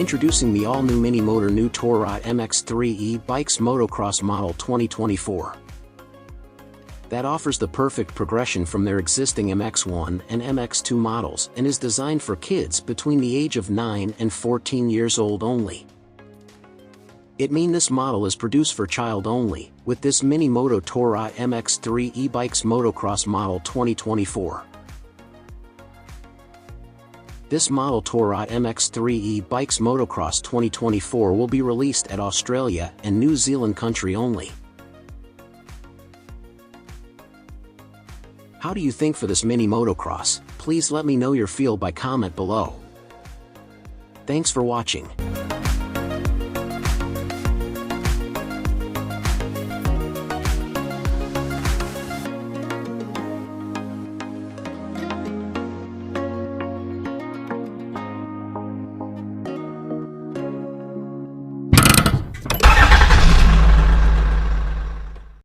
Introducing the all-new Mini Motor new Torrot MX3 e-bikes Motocross Model 2024. That offers the perfect progression from their existing MX1 and MX2 models and is designed for kids between the age of 9 and 14 years old only. It means this model is produced for child only, with this Mini Moto Torrot MX3 e-bikes Motocross Model 2024. This model Torrot MX3 e-bikes Motocross 2024 will be released at Australia and New Zealand country only. How do you think for this Mini Motocross? Please let me know your feel by comment below. Thanks for watching.